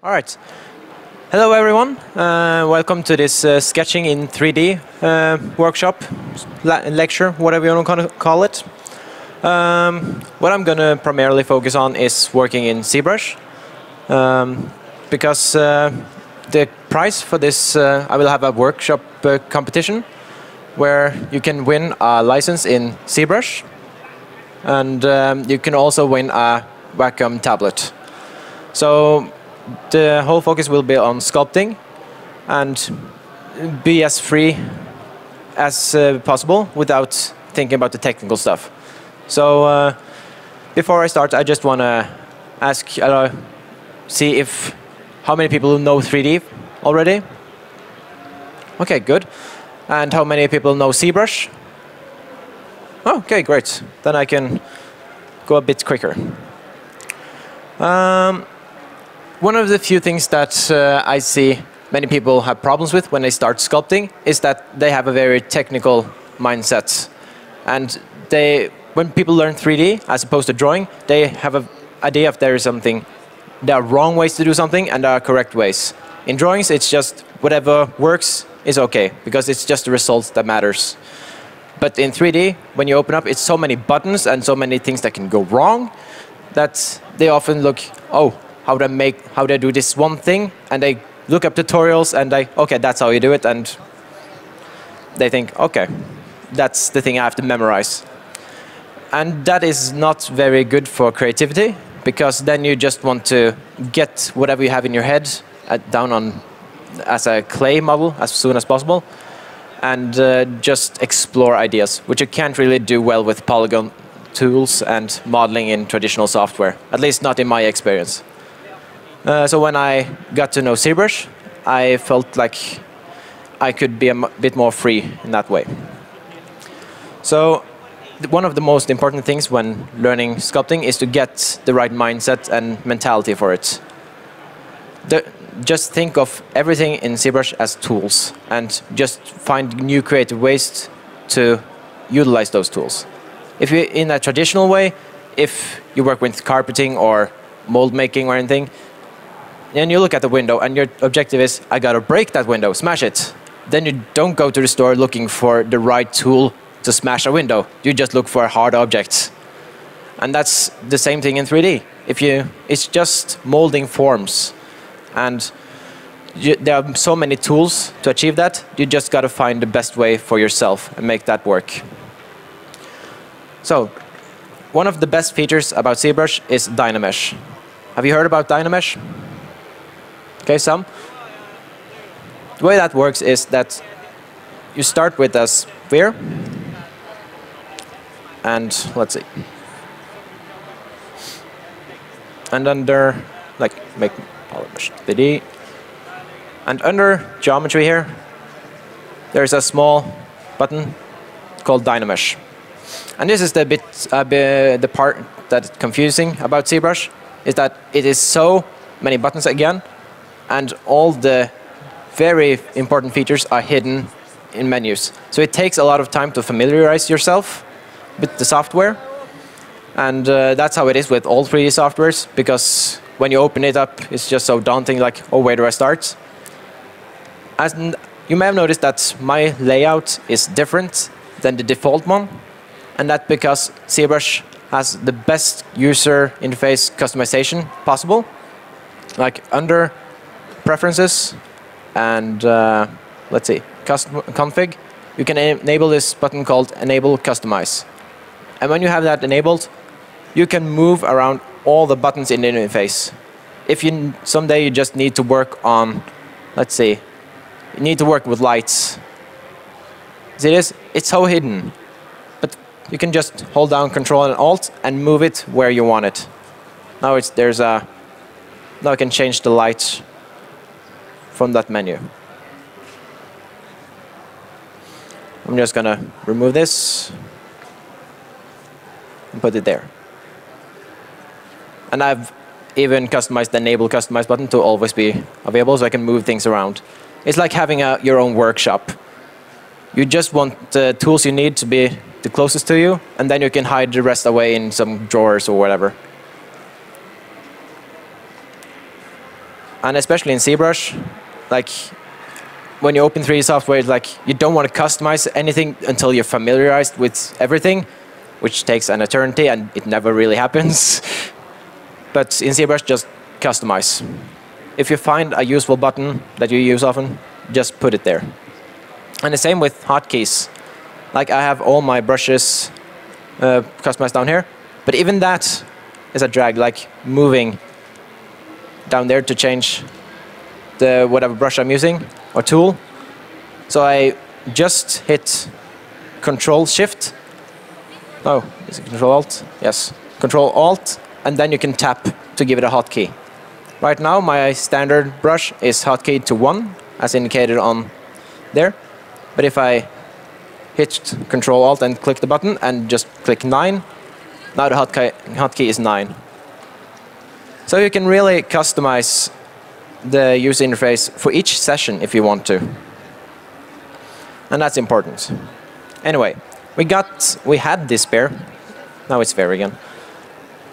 All right. Hello, everyone. Welcome to this sketching in 3D workshop, lecture, whatever you want to call it. What I'm going to primarily focus on is working in ZBrush, because the prize for this, I will have a workshop competition where you can win a license in ZBrush, and you can also win a Wacom tablet. So the whole focus will be on sculpting and be as free as possible without thinking about the technical stuff. So before I start, I just want to ask, see if how many people know 3D already? Okay, good. And how many people know ZBrush? Oh, okay, great. Then I can go a bit quicker. One of the few things that I see many people have problems with when they start sculpting is that they have a very technical mindset. And when people learn 3D as opposed to drawing, they have an idea if there is something, there are wrong ways to do something and there are correct ways. In drawings, it's just whatever works is okay, because it's just the result that matters. But in 3D, when you open up, it's so many buttons and so many things that can go wrong that they often look, oh, how do I do this one thing? And they look up tutorials and okay, that's how you do it. And they think, okay, that's the thing I have to memorize. And that is not very good for creativity, because then you just want to get whatever you have in your head down on as a clay model as soon as possible, and just explore ideas, which you can't really do well with polygon tools and modeling in traditional software, at least not in my experience. So when I got to know ZBrush, I felt like I could be a bit more free in that way. So one of the most important things when learning sculpting is to get the right mindset and mentality for it. Just think of everything in ZBrush as tools, and just find new creative ways to utilize those tools. If you're in a traditional way, if you work with carpeting or mold making or anything, and you look at the window and your objective is, I gotta break that window, smash it. Then you don't go to the store looking for the right tool to smash a window. You just look for hard objects. And that's the same thing in 3D. It's just molding forms. And there are so many tools to achieve that. You just gotta find the best way for yourself and make that work. So, one of the best features about ZBrush is Dynamesh. Have you heard about Dynamesh? Okay, some. The way that works is that you start with a sphere, and let's see. And under, make Polymesh 3D. And under geometry here, there's a small button called Dynamesh. And this is the part that's confusing about ZBrush, is that it is so many buttons again, and all the very important features are hidden in menus. So it takes a lot of time to familiarize yourself with the software. And that's how it is with all 3D softwares, because when you open it up, it's just so daunting, like, oh, where do I start? And you may have noticed that my layout is different than the default one. And that's because ZBrush has the best user interface customization possible. Like under Preferences and let's see, config, you can enable this button called Enable Customize. And when you have that enabled, you can move around all the buttons in the interface. If someday you just need to work on, let's see, you need to work with lights. See this? It's so hidden. But you can just hold down Control and Alt and move it where you want it. Now now I can change the light from that menu. I'm just gonna remove this and put it there. And I've even customized the Enable Customize button to always be available, so I can move things around. It's like having your own workshop. You just want the tools you need to be the closest to you, and then you can hide the rest away in some drawers or whatever. And especially in ZBrush, like when you open 3D software, like you don't want to customize anything until you're familiarized with everything, which takes an eternity and it never really happens. But in ZBrush, just customize. If you find a useful button that you use often, just put it there. And the same with hotkeys. Like I have all my brushes customized down here, but even that is a drag, like moving down there to change the whatever brush I'm using or tool. So I just hit Control Shift. Oh, is it Control Alt? Yes. Control Alt, and then you can tap to give it a hotkey. Right now, my standard brush is hotkeyed to 1, as indicated on there. But if I hit Control Alt and click the button and just click 9, now the hotkey is 9. So you can really customize the user interface for each session if you want to. And that's important. Anyway, we had this sphere. Now it's sphere again.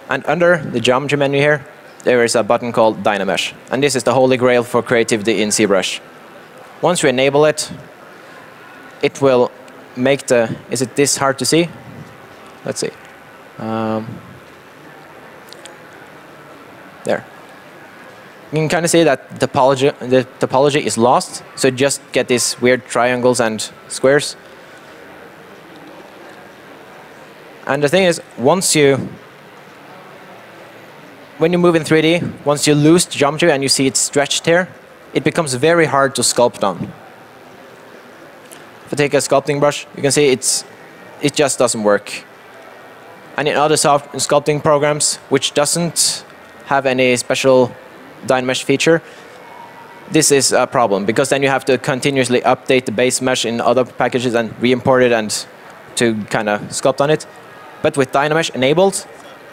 And under the geometry menu here, there is a button called Dynamesh. And this is the holy grail for creativity in ZBrush. Once you enable it, it will make the... Is it this hard to see? Let's see. There. You can kind of see that the topology is lost, so you just get these weird triangles and squares. And the thing is, when you move in 3D, once you lose geometry and you see it stretched here, it becomes very hard to sculpt on. If I take a sculpting brush, you can see it just doesn't work. And in other sculpting programs, which doesn't have any special Dynamesh feature, this is a problem, because then you have to continuously update the base mesh in other packages and re-import it and to kind of sculpt on it. But with Dynamesh enabled,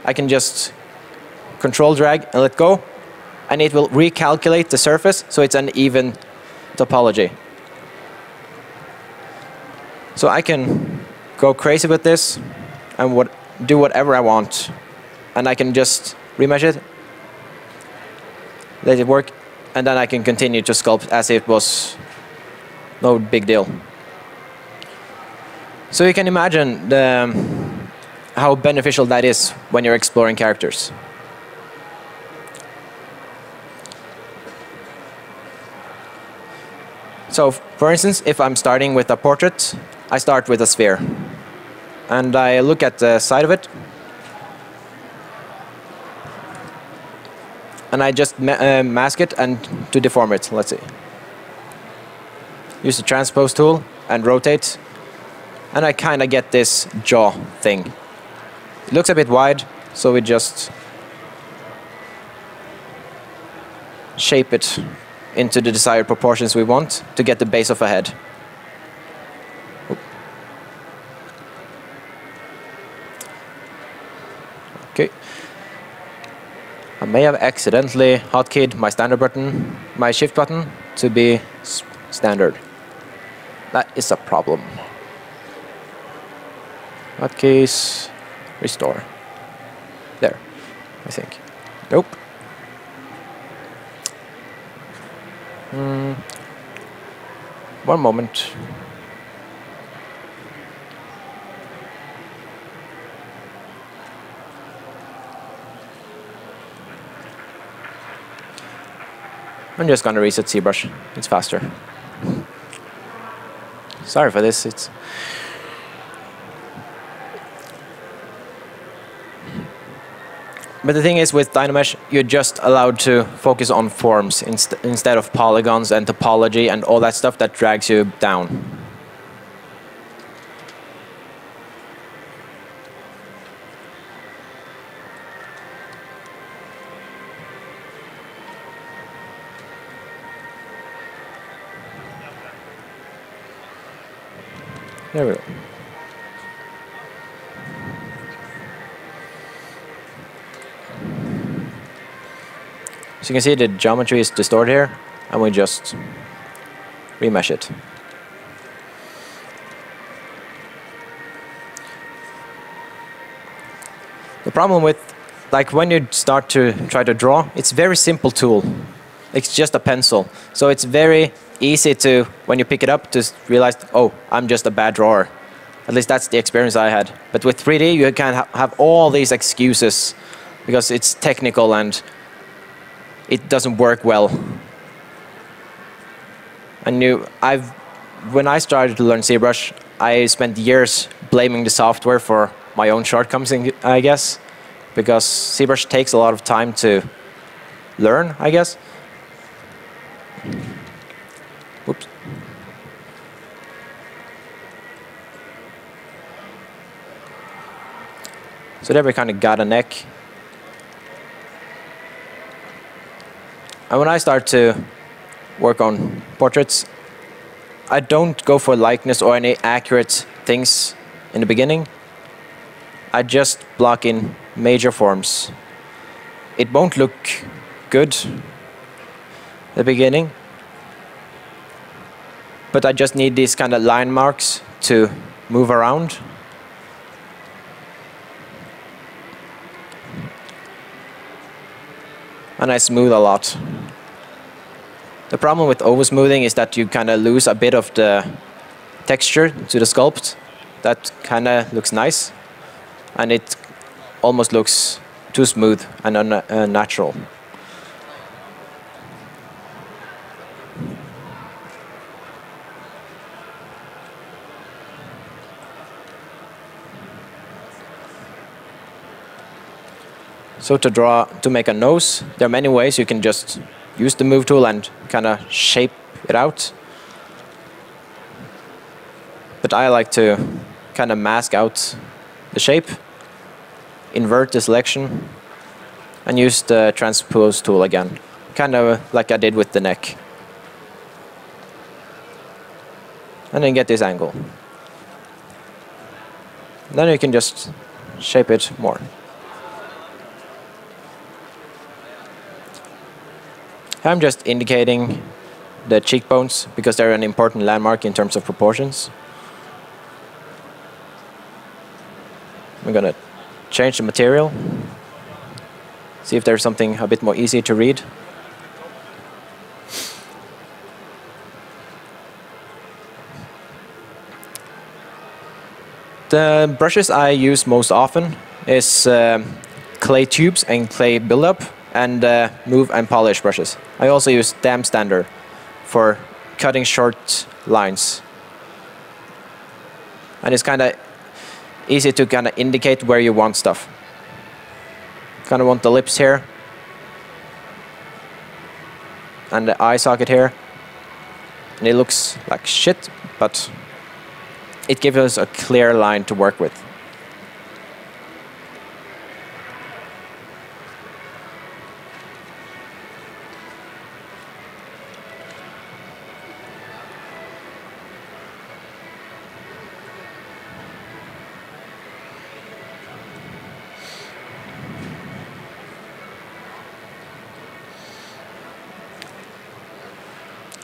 I can just control drag and let go, and it will recalculate the surface so it's an even topology. So I can go crazy with this and do whatever I want, and I can just remesh it, let it work, and then I can continue to sculpt as if it was no big deal. So you can imagine how beneficial that is when you're exploring characters. So, for instance, if I'm starting with a portrait, I start with a sphere. And I look at the side of it, and I just mask it and to deform it. Let's see. Use the transpose tool and rotate, and I kind of get this jaw thing. It looks a bit wide, so we just shape it into the desired proportions we want to get the base of a head. Okay. I may have accidentally hotkeyed my standard button, my shift button, to be standard. That is a problem. Hotkeys, restore. There, I think. Nope. One moment. I'm just gonna reset ZBrush. It's faster. Sorry for this. But the thing is, with Dynamesh, you're just allowed to focus on forms instead of polygons and topology and all that stuff that drags you down. There we go. So you can see the geometry is distorted here, and we just remesh it. The problem with, like, when you start to try to draw, it's a very simple tool. It's just a pencil. So it's very easy to, when you pick it up, to realize, oh, I'm just a bad drawer. At least that's the experience I had. But with 3D, you can have all these excuses because it's technical and it doesn't work well. And when I started to learn ZBrush, I spent years blaming the software for my own shortcomings, I guess, because ZBrush takes a lot of time to learn, I guess. Whoops. So there we kind of got a neck. And when I start to work on portraits, I don't go for likeness or any accurate things in the beginning. I just block in major forms. It won't look good at the beginning, but I just need these kind of line marks to move around. And I smooth a lot. The problem with over-smoothing is that you kind of lose a bit of the texture to the sculpt. That kind of looks nice, and it almost looks too smooth and unnatural. So to make a nose, there are many ways. You can just use the move tool and kind of shape it out. But I like to kind of mask out the shape, invert the selection, and use the transpose tool again, kind of like I did with the neck. And then get this angle. Then you can just shape it more. I'm just indicating the cheekbones because they're an important landmark in terms of proportions. I'm going to change the material, see if there's something a bit more easy to read. The brushes I use most often is clay tubes and clay buildup, and move and polish brushes. I also use Dam Standard for cutting short lines. And it's kind of easy to kind of indicate where you want stuff. Kind of want the lips here, and the eye socket here. And it looks like shit, but it gives us a clear line to work with.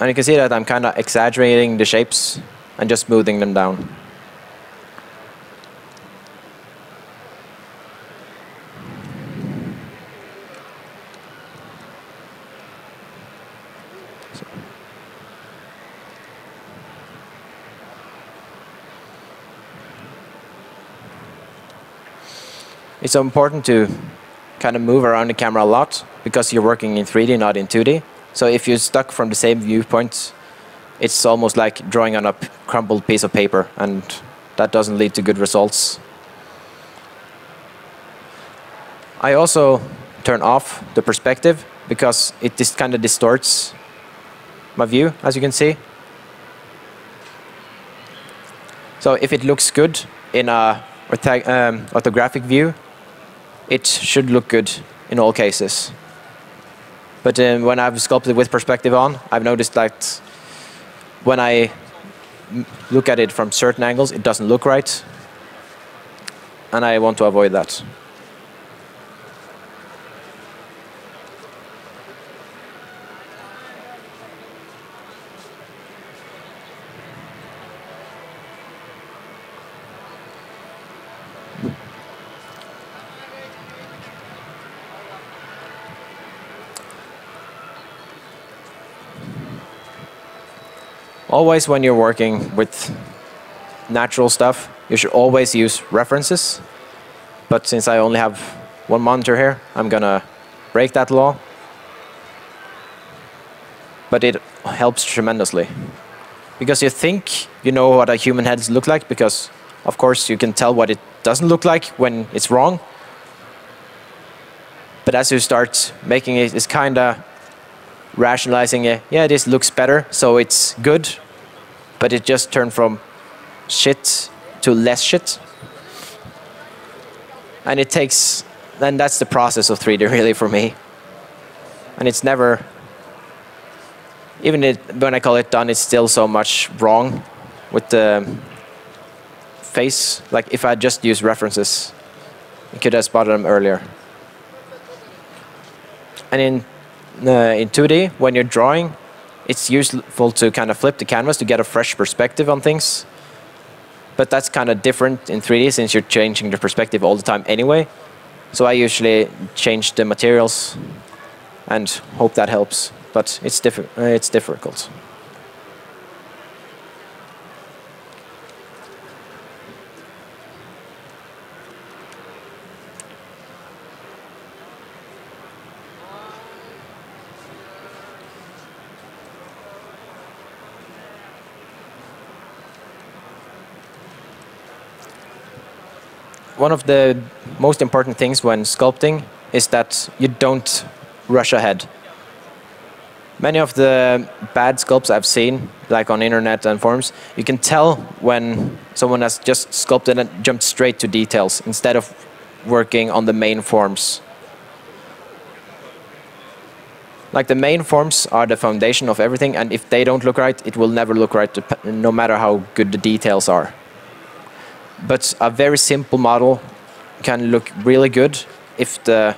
And you can see that I'm kind of exaggerating the shapes and just smoothing them down. It's important to kind of move around the camera a lot because you're working in 3D, not in 2D. So if you're stuck from the same viewpoint, it's almost like drawing on a crumpled piece of paper, and that doesn't lead to good results. I also turn off the perspective because it just kind of distorts my view, as you can see. So if it looks good in a orthographic view, it should look good in all cases. But when I've sculpted with perspective on, I've noticed that when I look at it from certain angles, it doesn't look right. And I want to avoid that. Always when you're working with natural stuff, you should always use references. But since I only have one monitor here, I'm gonna break that law. But it helps tremendously. Because you think you know what a human head looks like, because of course you can tell what it doesn't look like when it's wrong. But as you start making it, it's kind of rationalizing it. Yeah, this looks better, so it's good. But it just turned from shit to less shit. And it takes, and that's the process of 3D really for me. And it's never, even when I call it done, it's still so much wrong with the face. Like if I just use references, you could have spotted them earlier. And in 2D, when you're drawing, it's useful to kind of flip the canvas to get a fresh perspective on things. But that's kind of different in 3D since you're changing the perspective all the time anyway. So I usually change the materials and hope that helps. But it's difficult. One of the most important things when sculpting is that you don't rush ahead. Many of the bad sculpts I've seen, like on internet and forums, you can tell when someone has just sculpted and jumped straight to details instead of working on the main forms. Like the main forms are the foundation of everything, and if they don't look right, it will never look right, no matter how good the details are. But a very simple model can look really good if the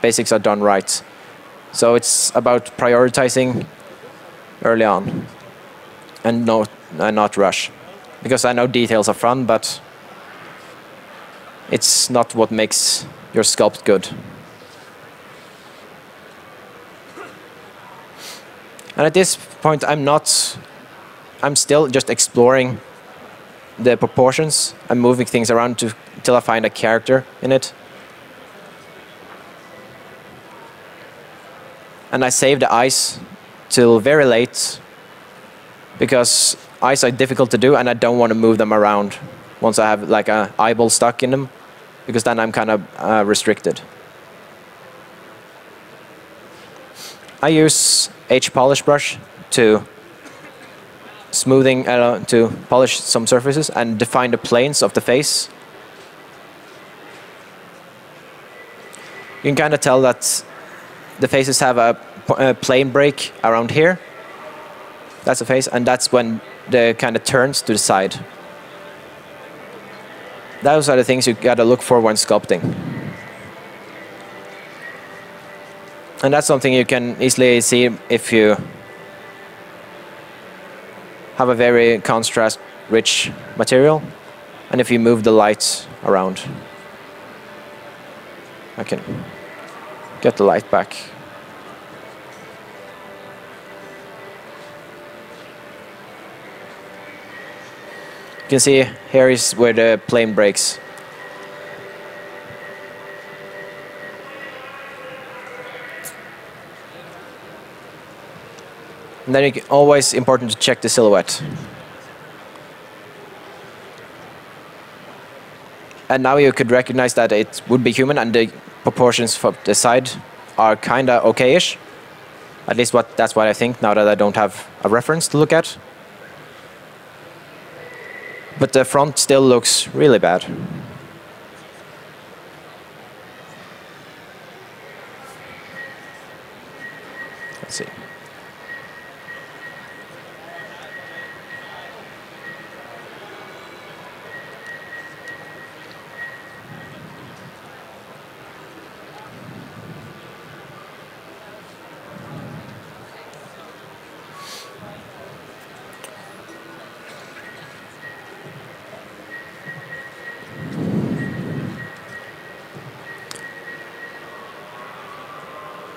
basics are done right. So it's about prioritizing early on and not rush. Because I know details are fun, but it's not what makes your sculpt good. And at this point, I'm still just exploring the proportions. I'm moving things around until I find a character in it. And I save the eyes till very late because eyes are difficult to do and I don't want to move them around once I have like an eyeball stuck in them, because then I'm kind of restricted. I use H-polish brush to to polish some surfaces and define the planes of the face. You can kind of tell that the faces have a plane break around here. That's the face, and that's when the kind of turns to the side. Those are the things you gotta look for when sculpting. And that's something you can easily see if you have a very contrast-rich material, and if you move the light around. I can get the light back. You can see here is where the plane breaks. And then it's always important to check the silhouette. And now you could recognize that it would be human and the proportions from the side are kind of okay-ish. At least that's what I think now that I don't have a reference to look at. But the front still looks really bad. Let's see.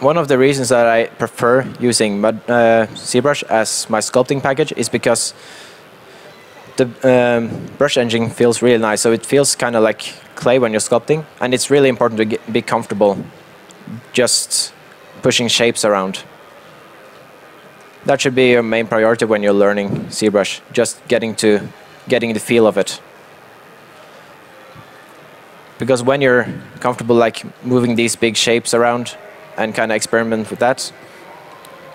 one of the reasons that I prefer using ZBrush as my sculpting package is because the brush engine feels really nice. So it feels kind of like clay when you're sculpting, and it's really important to be comfortable just pushing shapes around. That should be your main priority when you're learning ZBrush, just getting the feel of it. Because when you're comfortable like moving these big shapes around and kind of experiment with that,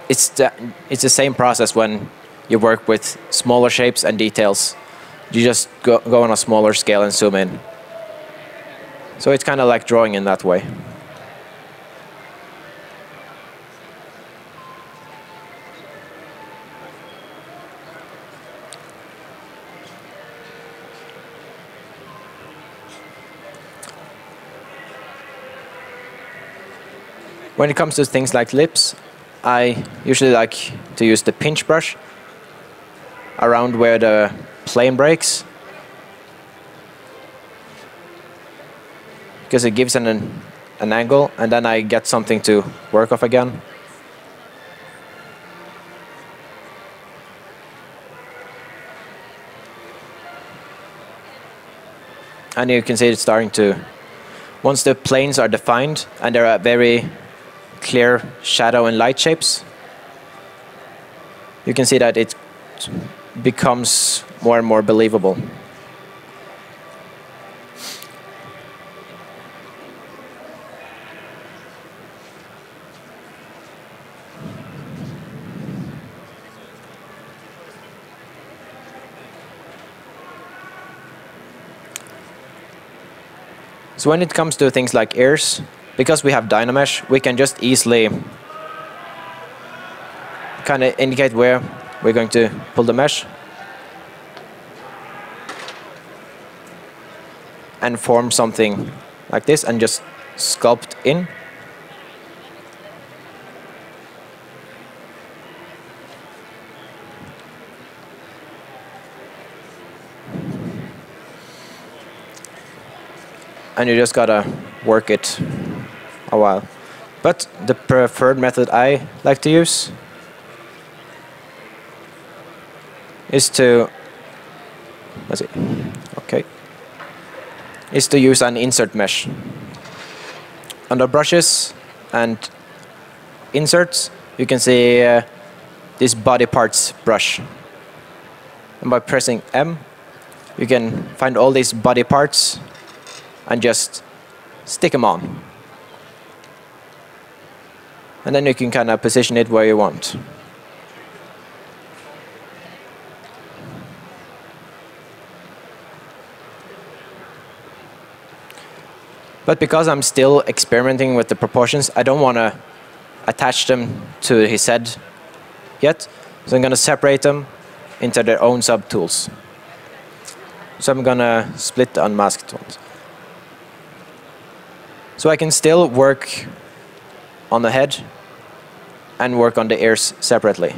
it's the same process when you work with smaller shapes and details. You just go on a smaller scale and zoom in. So it's kind of like drawing in that way. When it comes to things like lips, I usually like to use the pinch brush around where the plane breaks, because it gives an angle, and then I get something to work off again. And you can see it's starting to, once the planes are defined and there are very clear shadow and light shapes, you can see that it becomes more and more believable. So when it comes to things like ears, because we have Dynamesh, we can just easily kind of indicate where we're going to pull the mesh and form something like this and just sculpt in. And you just gotta work it a while. But the preferred method I like to use is to, let's see, okay, is to use an insert mesh. Under brushes and inserts, you can see this body parts brush. And by pressing M, you can find all these body parts and just stick them on. And then you can kind of position it where you want. But because I'm still experimenting with the proportions, I don't want to attach them to his head yet. So I'm going to separate them into their own subtools. So I'm going to split the unmasked ones. So I can still work on the head and work on the ears separately.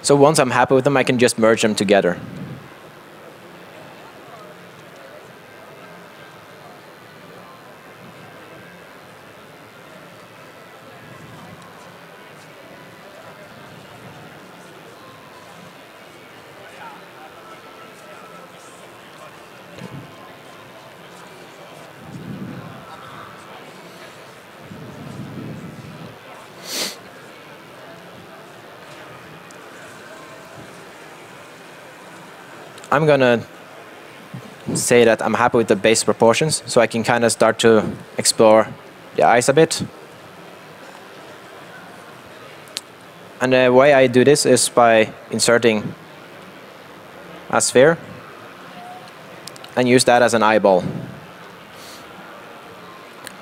So once I'm happy with them, I can just merge them together. I'm gonna say that I'm happy with the base proportions, so I can kind of start to explore the eyes a bit. And the way I do this is by inserting a sphere and use that as an eyeball.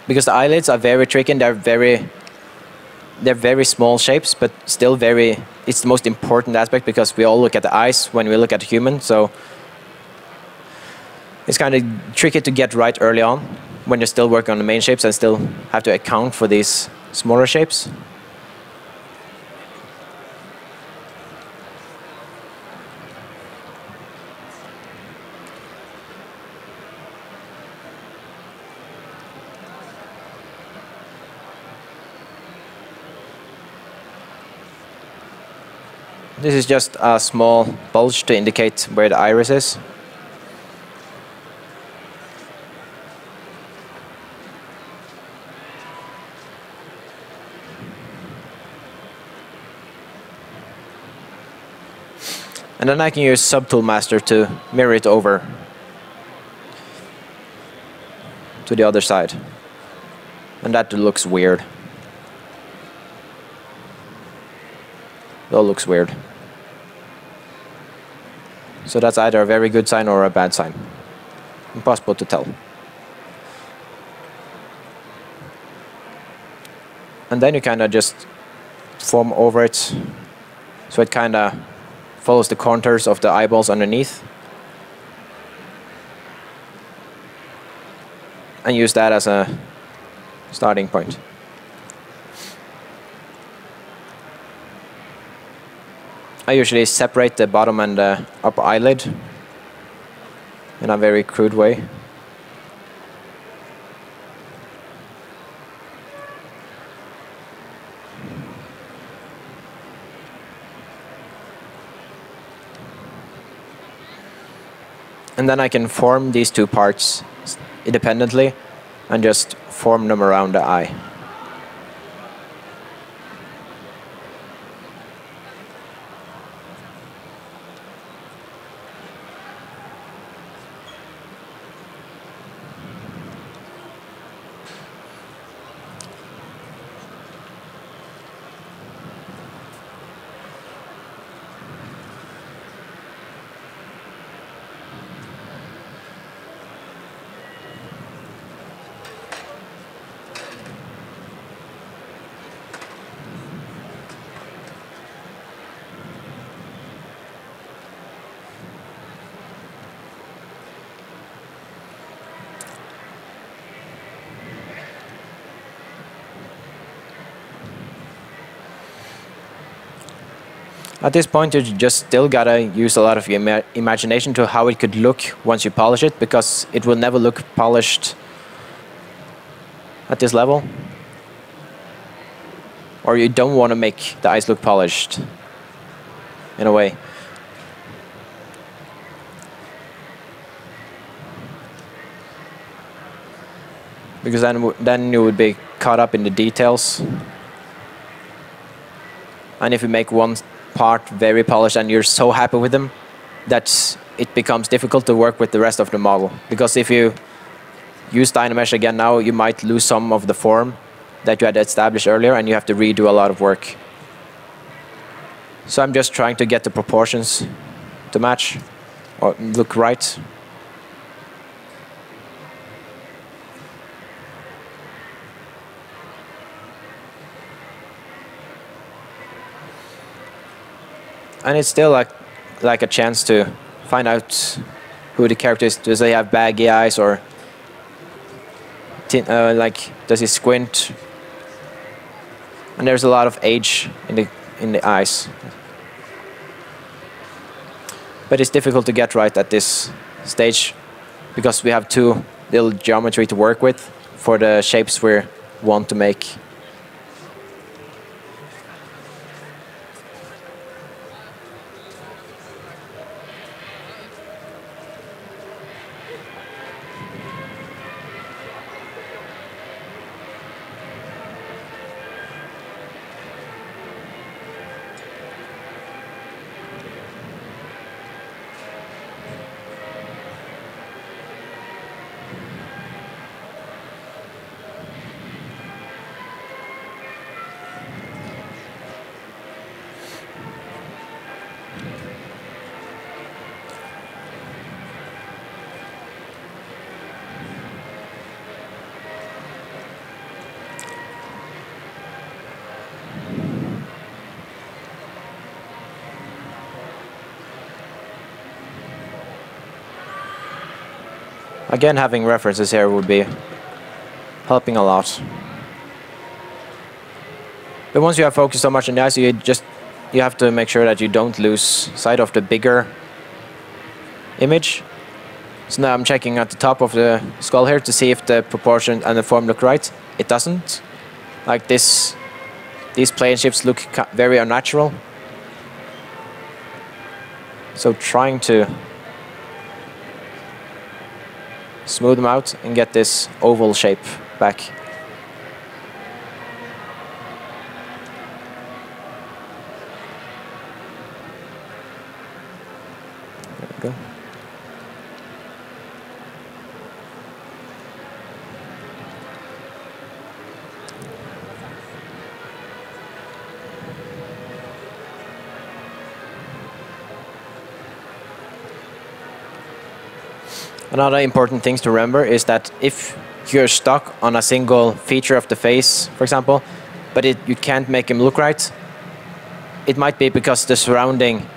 Because the eyelids are very tricky and they're very small shapes, but still very, it's the most important aspect because we all look at the eyes when we look at a human, so it's kind of tricky to get right early on when you're still working on the main shapes and still have to account for these smaller shapes. This is just a small bulge to indicate where the iris is. And then I can use Subtool Master to mirror it over to the other side. And that looks weird. That looks weird. So that's either a very good sign or a bad sign. Impossible to tell. And then you kind of just form over it, so it kind of follows the contours of the eyeballs underneath. And use that as a starting point. I usually separate the bottom and the upper eyelid in a very crude way. And then I can form these two parts independently and just form them around the eye. At this point, you just still gotta use a lot of your imagination to how it could look once you polish it, because it will never look polished at this level. Or you don't want to make the eyes look polished, in a way. Because then you would be caught up in the details. And if you make one part very polished and you're so happy with them that it becomes difficult to work with the rest of the model. Because if you use Dynamesh again now, you might lose some of the form that you had established earlier, and you have to redo a lot of work. So I'm just trying to get the proportions to match or look right. And it's still like a chance to find out who the character is. Does he have baggy eyes, or like does he squint? And there's a lot of age in the eyes. But it's difficult to get right at this stage because we have too little geometry to work with for the shapes we want to make. Again, having references here would be helping a lot. But once you have focused so much on the eyes, you have to make sure that you don't lose sight of the bigger image. So now I'm checking at the top of the skull here to see if the proportion and the form look right. It doesn't. Like this, these plane shifts look very unnatural. So trying to smooth them out and get this oval shape back. There we go. Another important thing to remember is that if you're stuck on a single feature of the face, for example, but you can't make him look right, it might be because the surrounding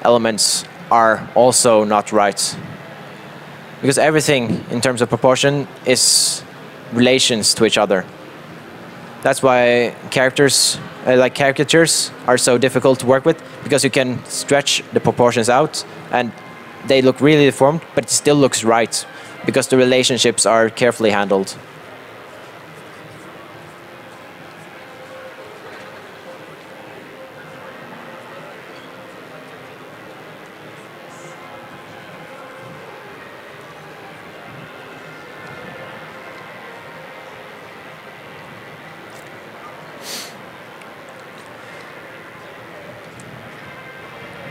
elements are also not right. Because everything in terms of proportion is relations to each other. That's why characters, like caricatures, are so difficult to work with, because you can stretch the proportions out and they look really deformed, but it still looks right, because the relationships are carefully handled.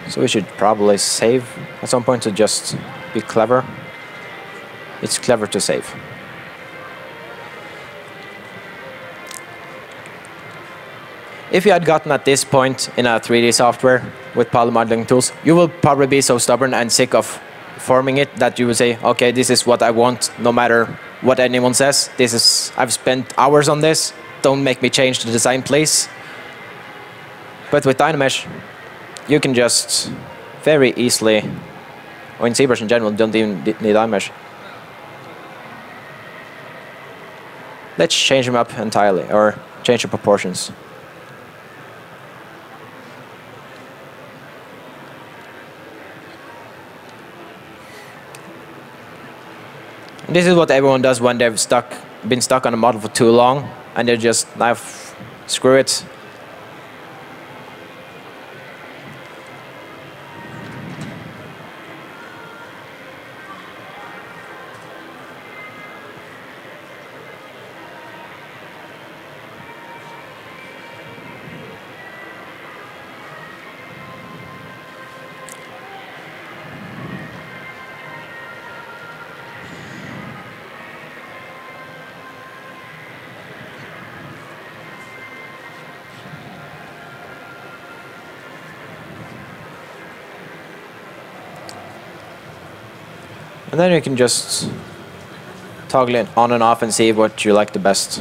So we should probably save at some point to just be clever. It's clever to save. If you had gotten at this point in a 3D software with polymodeling tools, you will probably be so stubborn and sick of forming it that you would say, okay, this is what I want, no matter what anyone says. This is, I've spent hours on this. Don't make me change the design, please. But with Dynamesh, you can just very easily, or in ZBrush in general, don't even need Dynamesh. Let's change them up entirely, or change the proportions. And this is what everyone does when they've been stuck on a model for too long, and they're just, screw it. And then you can just toggle it on and off and see what you like the best.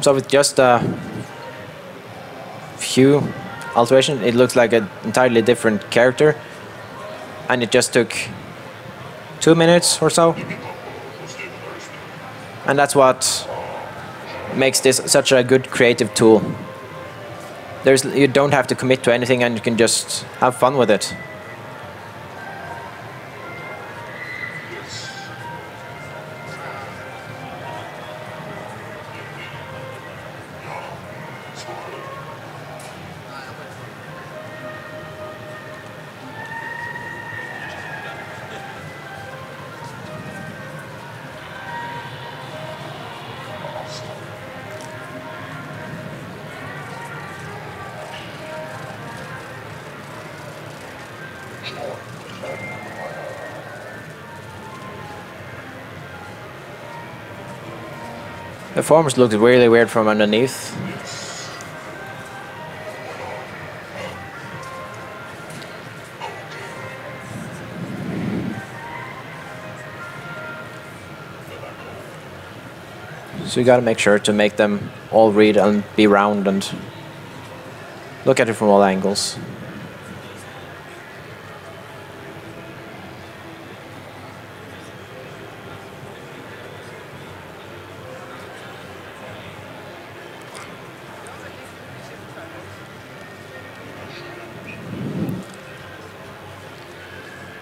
So with just a few alterations, it looks like an entirely different character, and it just took 2 minutes or so. And that's what makes this such a good creative tool. You don't have to commit to anything, and you can just have fun with it. The forms looked really weird from underneath. So you gotta make sure to make them all read and be round and look at it from all angles.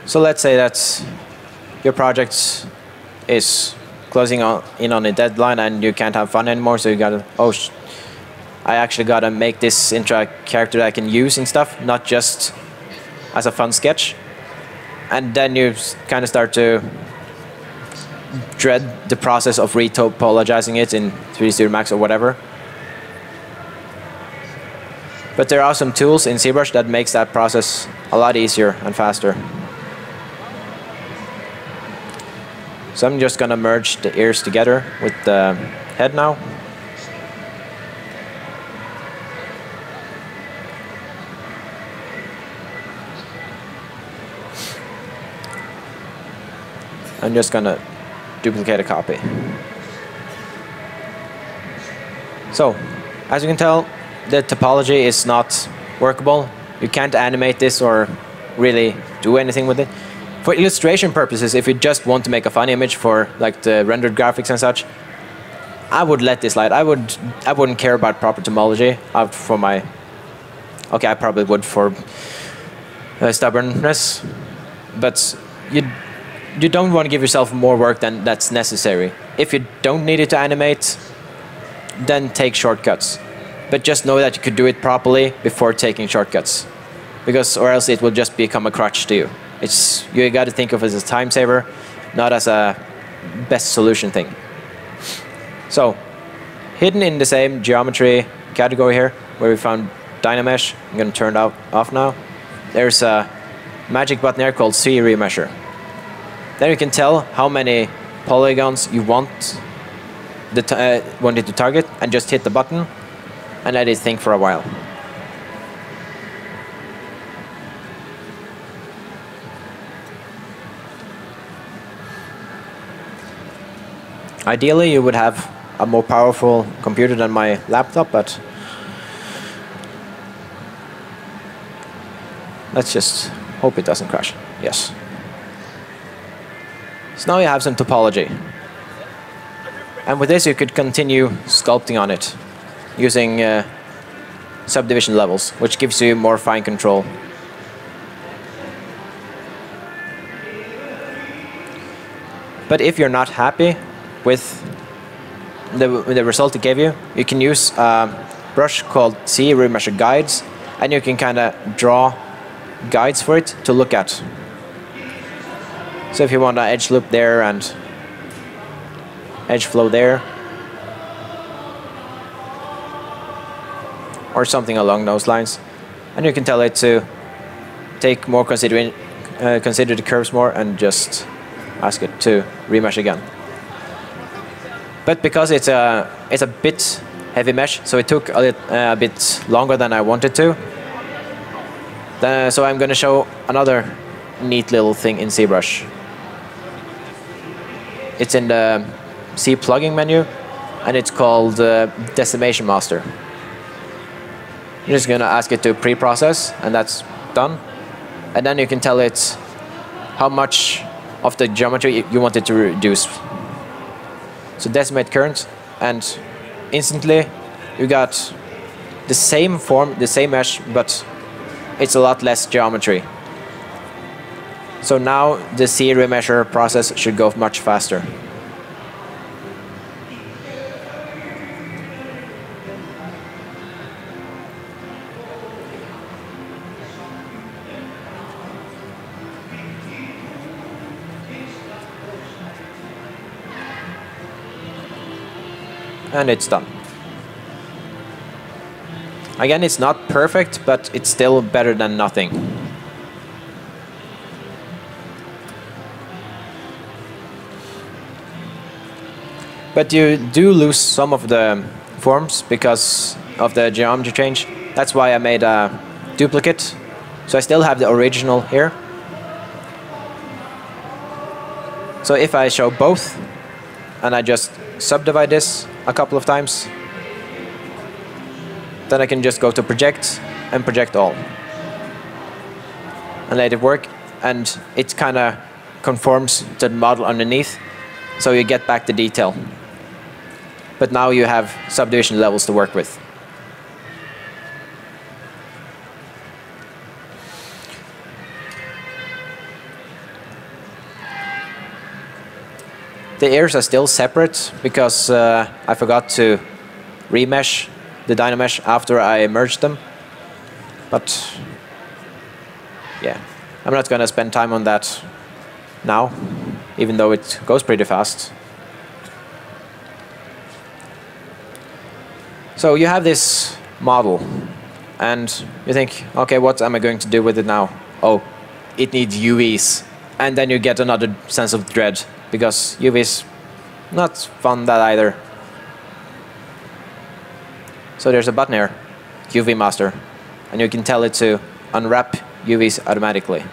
So let's say that your project is closing in on a deadline and you can't have fun anymore, so you gotta, I actually gotta make this into a character that I can use and stuff, not just as a fun sketch. And then you kind of start to dread the process of retopologizing it in 3D Studio Max or whatever. But there are some tools in ZBrush that makes that process a lot easier and faster. So I'm just gonna merge the ears together with the head now. I'm just gonna duplicate a copy. So, as you can tell, the topology is not workable. You can't animate this or really do anything with it. For illustration purposes, if you just want to make a fun image for like the rendered graphics and such, I would let this slide. I wouldn't care about proper topology for my. Okay, I probably would for stubbornness, but you don't want to give yourself more work than that's necessary. If you don't need it to animate, then take shortcuts. But just know that you could do it properly before taking shortcuts, because or else it will just become a crutch to you. You got to think of it as a time saver, not as a best solution thing. So, hidden in the same geometry category here, where we found Dynamesh, I'm going to turn it off now. There's a magic button here called C Remeasure. Then you can tell how many polygons you want it to target, and just hit the button and let it think for a while. Ideally, you would have a more powerful computer than my laptop, but let's just hope it doesn't crash. Yes. So now you have some topology. And with this, you could continue sculpting on it using subdivision levels, which gives you more fine control. But if you're not happy with the result it gave you, you can use a brush called C Remeasure Guides, and you can kind of draw guides for it to look at. So if you want an edge loop there and edge flow there, or something along those lines, and you can tell it to take more consider the curves more and just ask it to remesh again. But because it's a bit heavy mesh, so it took a bit longer than I wanted to. So I'm going to show another neat little thing in ZBrush. It's in the C plugin menu, and it's called Decimation Master. I'm just going to ask it to pre-process, and that's done. And then you can tell it how much of the geometry you want it to reduce. So decimate current, and instantly you got the same form, the same mesh, but it's a lot less geometry. So now the C remeasure process should go much faster. And it's done. Again, it's not perfect, but it's still better than nothing. But you do lose some of the forms because of the geometry change. That's why I made a duplicate. So I still have the original here. So if I show both, and I just subdivide this a couple of times, then I can just go to project and project all. And let it work, and it kind of conforms to the model underneath, so you get back the detail. But now you have subdivision levels to work with. The ears are still separate because I forgot to remesh the Dynamesh after I merged them. But yeah, I'm not going to spend time on that now, even though it goes pretty fast. So you have this model, and you think, okay, what am I going to do with it now? Oh, it needs UVs. And then you get another sense of dread, because UVs, not fun that either. So there's a button here, UV Master, and you can tell it to unwrap UVs automatically.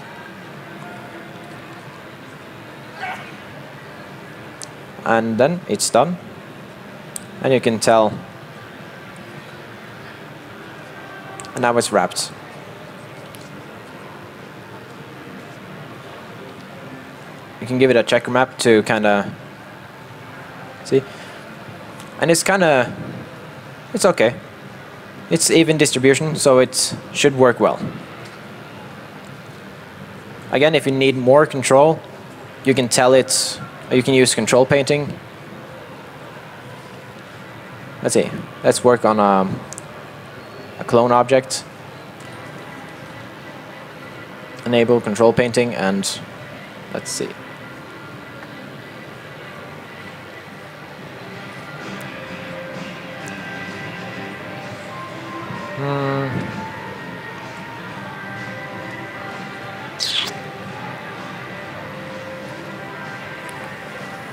And then it's done, and you can tell, and now it's wrapped. You can give it a checker map to kind of see, and it's kind of, it's okay. It's even distribution, so it should work well. Again, if you need more control, you can tell it, you can use control painting. Let's see, let's work on a clone object. Enable control painting, and let's see.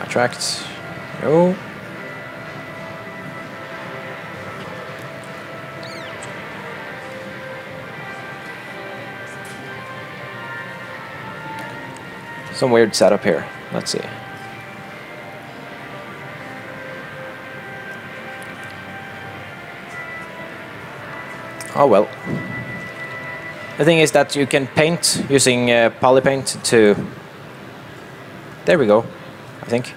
Attract. No. Some weird setup here. Let's see. Oh well. The thing is that you can paint using polypaint to, there we go, I think,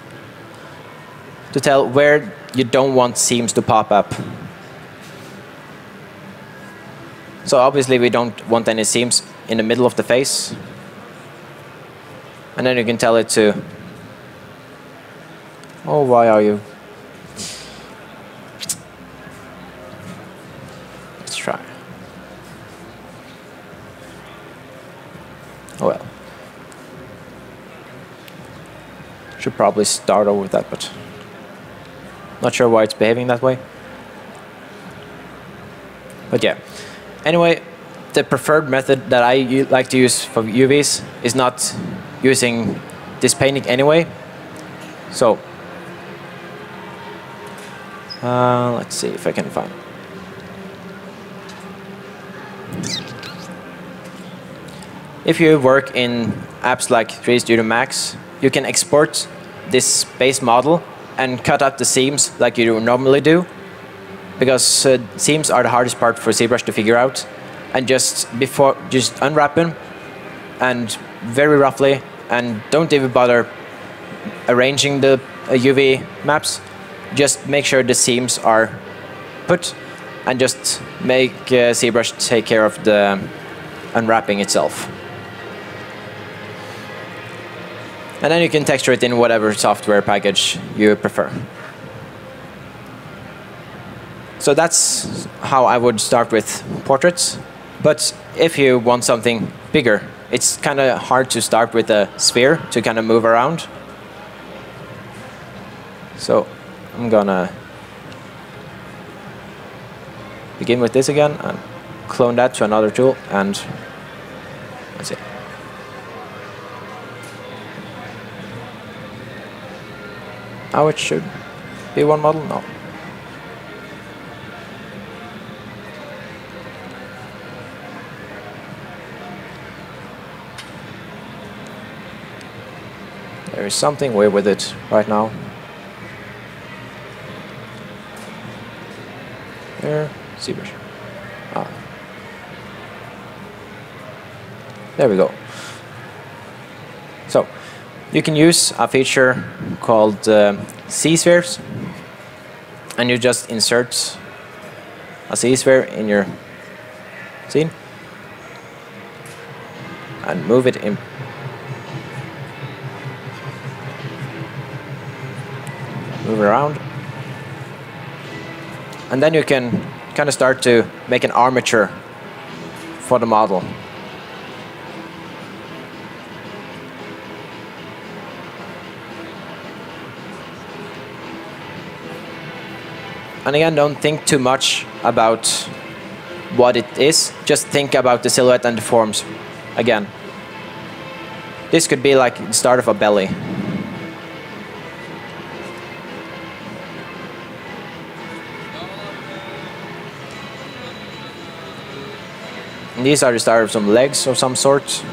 to tell where you don't want seams to pop up. So obviously we don't want any seams in the middle of the face. And then you can tell it to, oh, why are you? Let's try. Oh well. Should probably start over with that, but not sure why it's behaving that way. But yeah. Anyway, the preferred method that I like to use for UVs is not using this painting anyway. So let's see if I can find. If you work in apps like 3D Studio Max, you can export this base model and cut out the seams like you normally do, because seams are the hardest part for ZBrush to figure out. And just unwrap them, and very roughly, and don't even bother arranging the UV maps. Just make sure the seams are put, and just make ZBrush take care of the unwrapping itself. And then you can texture it in whatever software package you prefer. So that's how I would start with portraits. But if you want something bigger, it's kind of hard to start with a sphere to kind of move around. So I'm gonna begin with this again and clone that to another tool, and that's it. Now it should B1 model? No. There is something weird with it right now. There, ZBrush. Ah. There we go. So, you can use a feature called C-spheres, and you just insert a C-sphere in your scene and move it in. Move it around. And then you can kind of start to make an armature for the model. And again, don't think too much about what it is. Just think about the silhouette and the forms again. This could be like the start of a belly. And these are the start of some legs of some sort.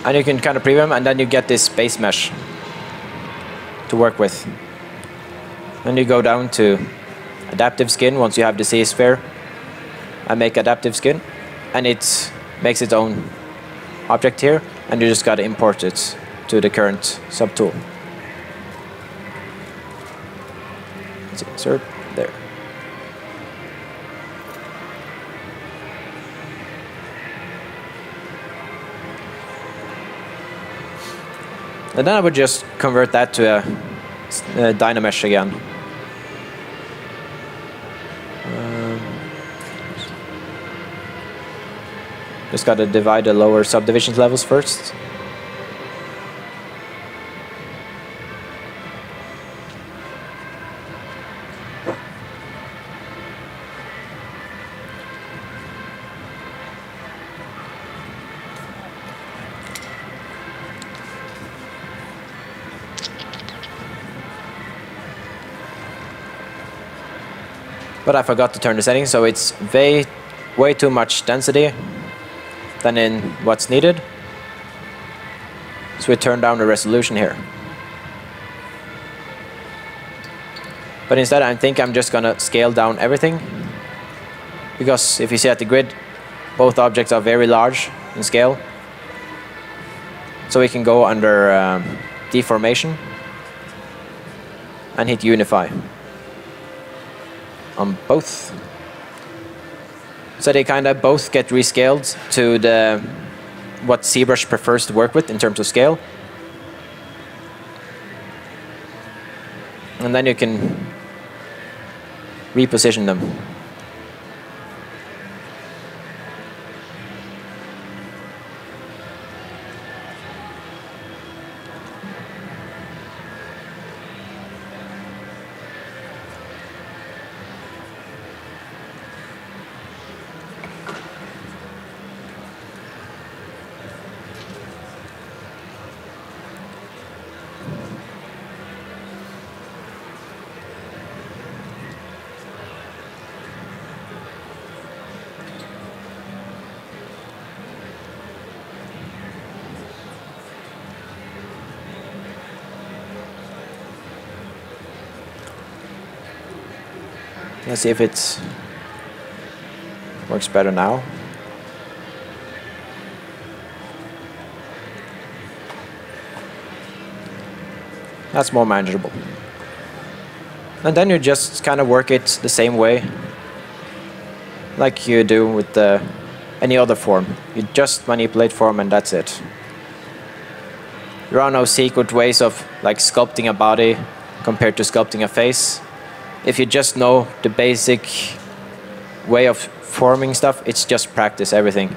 And you can kind of preview them, and then you get this base mesh to work with. Then you go down to adaptive skin once you have the C-sphere, and make adaptive skin, and it makes its own object here, and you just got to import it to the current subtool. Let's insert there. And then I would just convert that to a Dynamesh again. Just got to divide the lower subdivisions levels first. But I forgot to turn the settings, so it's way too much density than in what's needed. So we turn down the resolution here. But instead I think I'm just gonna scale down everything, because if you see at the grid, both objects are very large in scale. So we can go under deformation and hit unify on both. So they kind of both get rescaled to the what ZBrush prefers to work with in terms of scale. And then you can reposition them. Let's see if it works better now. That's more manageable. And then you just kind of work it the same way like you do with any other form. You just manipulate form and that's it. There are no secret ways of like sculpting a body compared to sculpting a face. If you just know the basic way of forming stuff, it's just practice everything.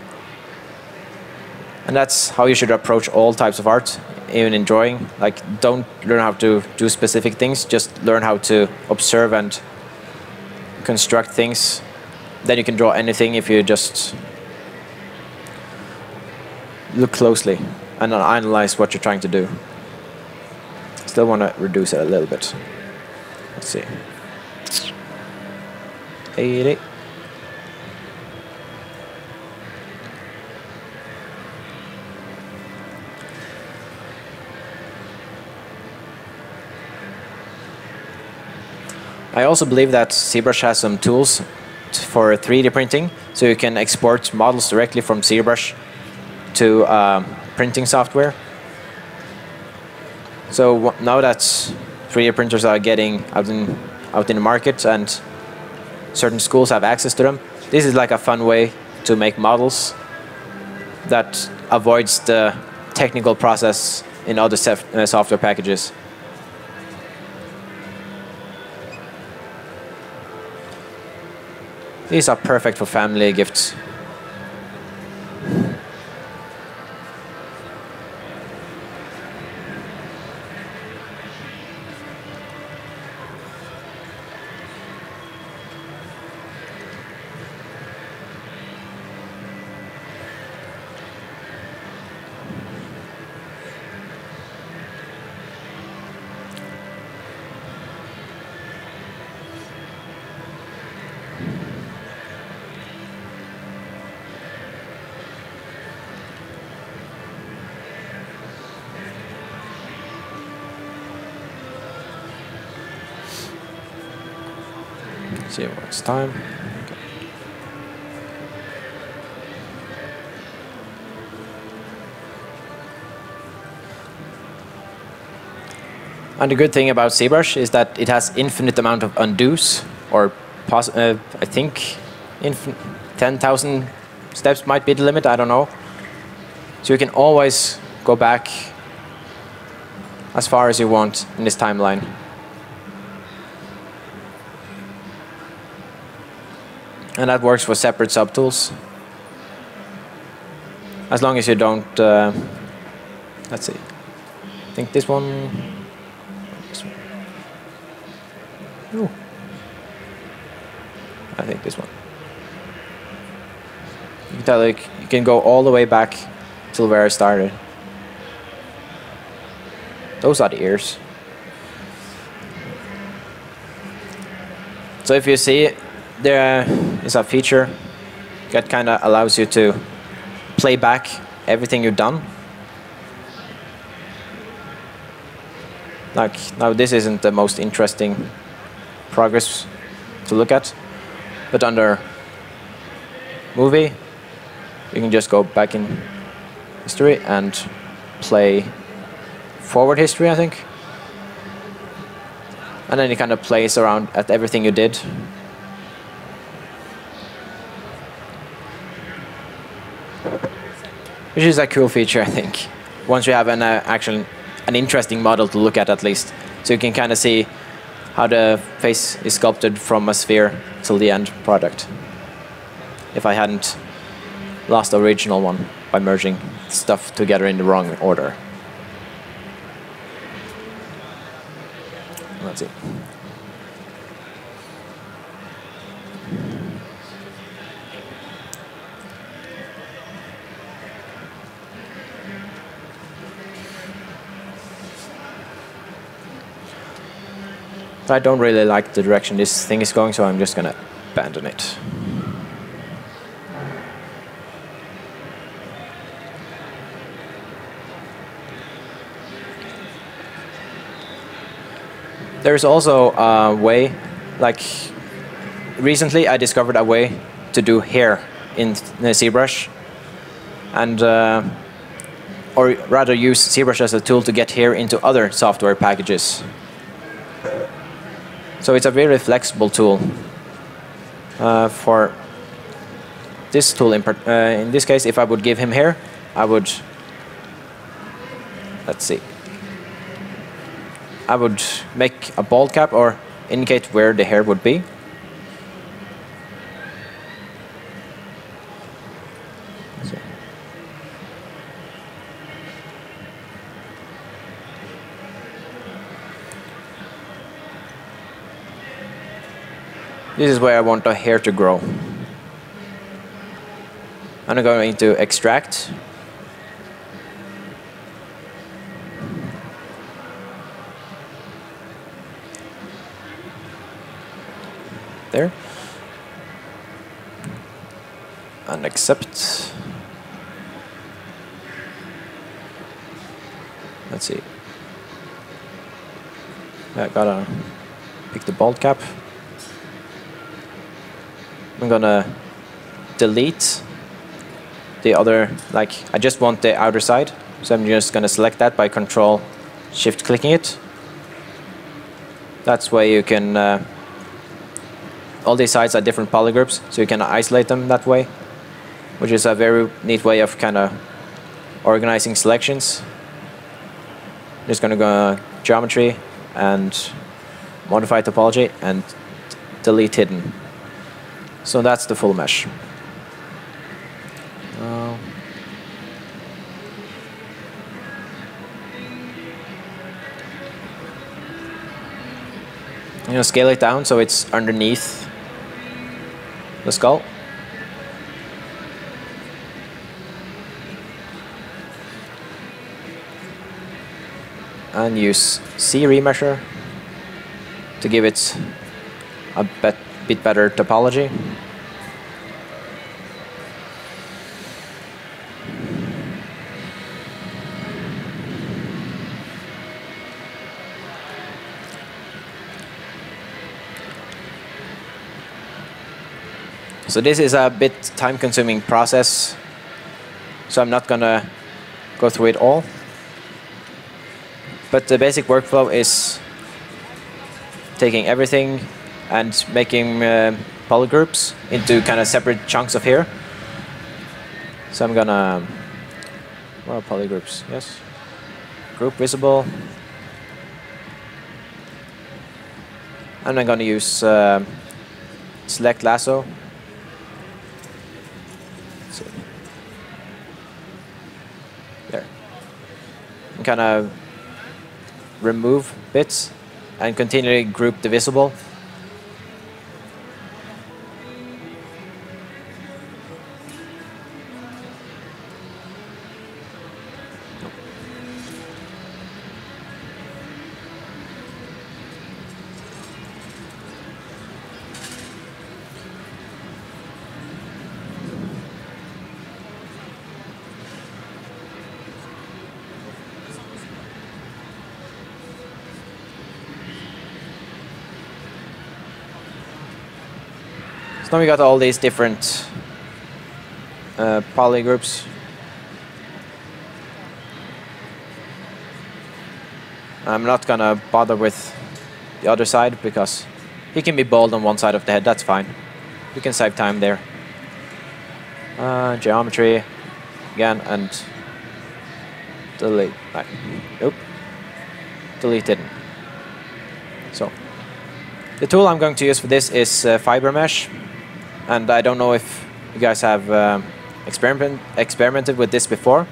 And that's how you should approach all types of art, even in drawing. Like, don't learn how to do specific things, just learn how to observe and construct things. Then you can draw anything if you just look closely and analyze what you're trying to do. Still want to reduce it a little bit. Let's see. 80. I also believe that ZBrush has some tools for 3D printing, so you can export models directly from ZBrush to printing software. So now that 3D printers are getting out in the market and certain schools have access to them, this is like a fun way to make models that avoids the technical process in other software packages. These are perfect for family gifts. See what's time. Okay. And the good thing about ZBrush is that it has infinite amount of undos, or I think 10,000 steps might be the limit, I don't know. So you can always go back as far as you want in this timeline. And that works for separate subtools. As long as you don't, let's see, I think this one. Ooh. I think this one. You can tell, like, you can go all the way back till where I started. Those are the ears. So if you see, there is a feature that kind of allows you to play back everything you've done. Like, now this isn't the most interesting progress to look at, but under movie, you can just go back in history and play forward history, I think. And then it kind of plays around at everything you did. Which is a cool feature, I think. Once you have an interesting model to look at least. So you can kind of see how the face is sculpted from a sphere till the end product. If I hadn't lost the original one by merging stuff together in the wrong order. Let's see. I don't really like the direction this thing is going, so I'm just going to abandon it. There's also a way, like recently I discovered a way to do hair in ZBrush, and or rather use ZBrush as a tool to get hair into other software packages. So it's a very flexible tool for this tool in this case, if I would give him hair, I would, let's see, I would make a bald cap or indicate where the hair would be. So. This is where I want the hair to grow. I'm going to extract. There. And accept. Let's see. I gotta pick the bald cap. I'm gonna delete the other, like, I just want the outer side, so I'm just gonna select that by Control Shift clicking it. That's why you can, all these sides are different polygroups, so you can isolate them that way, which is a very neat way of kind of organizing selections. Just gonna go geometry and modify topology and delete hidden. So that's the full mesh. I'm going to scale it down so it's underneath the skull. And use C remeasure to give it a bit better topology. So this is a bit time-consuming process, so I'm not gonna go through it all. But the basic workflow is taking everything and making polygroups into kind of separate chunks of hair. So I'm gonna, well, polygroups, yes. Group visible. And I'm gonna use select lasso. There. And kind of remove bits and continually group the visible. So now we got all these different polygroups. I'm not gonna bother with the other side because he can be bald on one side of the head, that's fine. We can save time there. Geometry again and delete. Nope. Deleted. So the tool I'm going to use for this is Fiber Mesh. And I don't know if you guys have experimented with this before.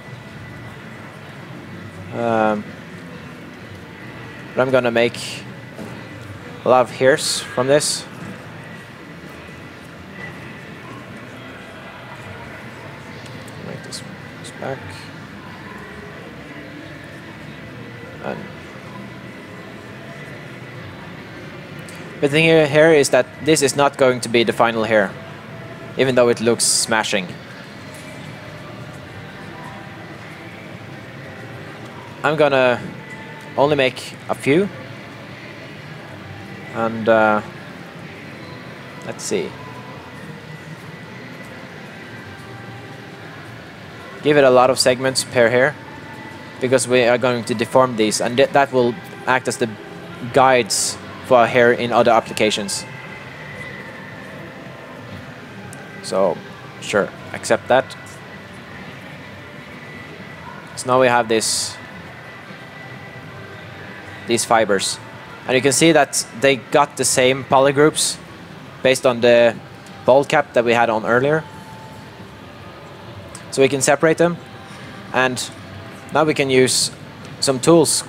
But I'm gonna make a lot of hairs from this. Make this back. And the thing here is that this is not going to be the final hair, even though it looks smashing. I'm gonna only make a few, and let's see. Give it a lot of segments per hair, because we are going to deform these, and that will act as the guides for our hair in other applications. So Sure, accept that. So now we have these fibers. And you can see that they got the same polygroups based on the ball cap that we had on earlier. So we can separate them. And now we can use some tools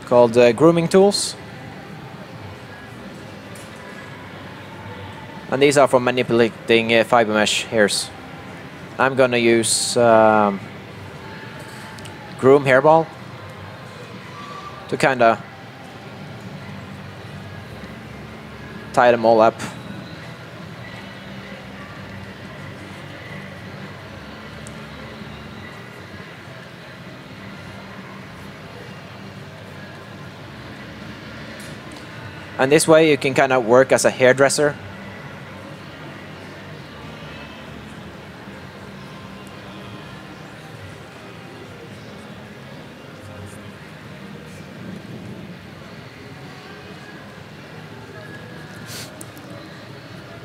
called Grooming Tools. And these are for manipulating fiber mesh hairs. I'm gonna use Groom Hairball to kinda tie them all up. And this way you can kind of work as a hairdresser.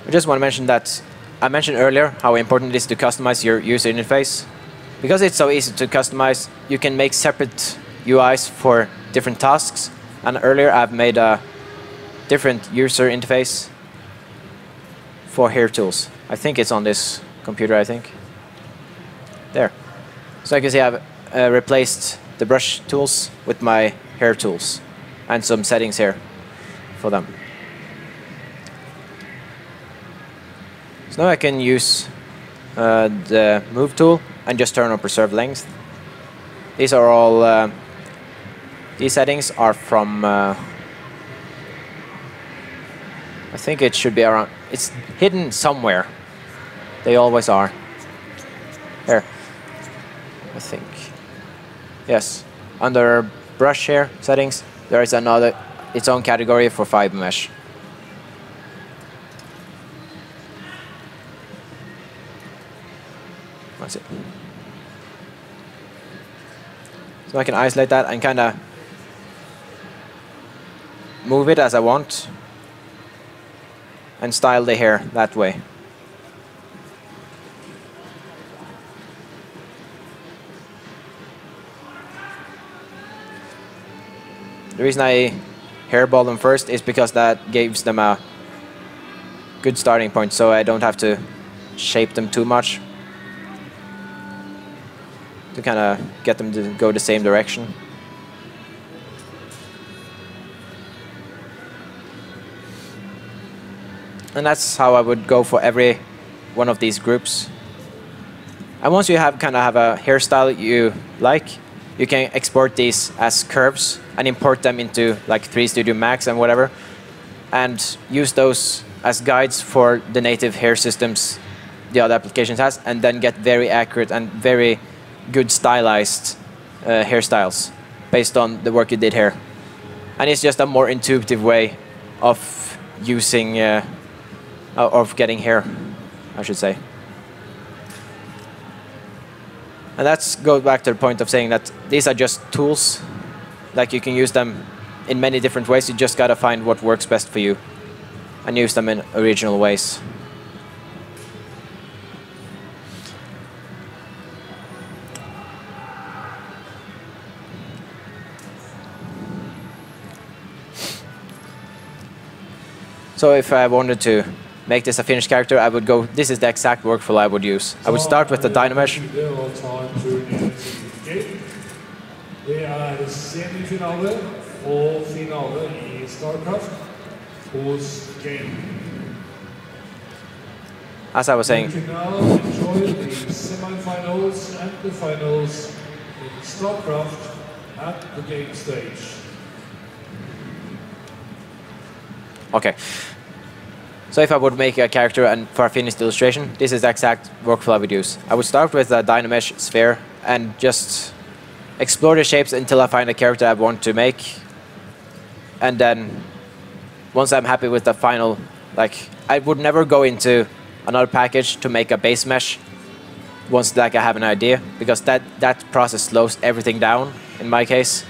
I just want to mention that I mentioned earlier how important it is to customize your user interface. Because it's so easy to customize, you can make separate UIs for different tasks. And earlier I've made a different user interface for hair tools. I think it's on this computer, I think. There. So I can see I've replaced the brush tools with my hair tools and some settings here for them. So now I can use the move tool and just turn on preserve length. These are all, these settings are from, I think it should be around, it's hidden somewhere. They always are. Here, I think. Yes, under brush here, settings, there is another, its own category for fiber mesh. That's it. So I can isolate that and kind of move it as I want and style the hair that way. The reason I hairball them first is because that gives them a good starting point, so I don't have to shape them too much to kind of get them to go the same direction. And that's how I would go for every one of these groups. And once you have kind of have a hairstyle you like, you can export these as curves and import them into like 3 Studio Max and whatever, and use those as guides for the native hair systems the other applications has, and then get very accurate and very good stylized hairstyles based on the work you did here. And it's just a more intuitive way of using of getting hair, I should say. And that's goes back to the point of saying that these are just tools. Like, you can use them in many different ways. You just gotta find what works best for you and use them in original ways. So if I wanted to make this a finished character, I would go, this is the exact workflow I would use. I would start with the Dynamesh. Det semifinale og finale I StarCraft hos Game. As I was saying, You can now enjoy the semi-finals and the finals in StarCraft at the game stage. okay. So if I would make a character and for a finished illustration, this is the exact workflow I would use. I would start with a Dynamesh sphere and just explore the shapes until I find a character I want to make. And then once I'm happy with the final, like, I would never go into another package to make a base mesh once like I have an idea, because that process slows everything down in my case.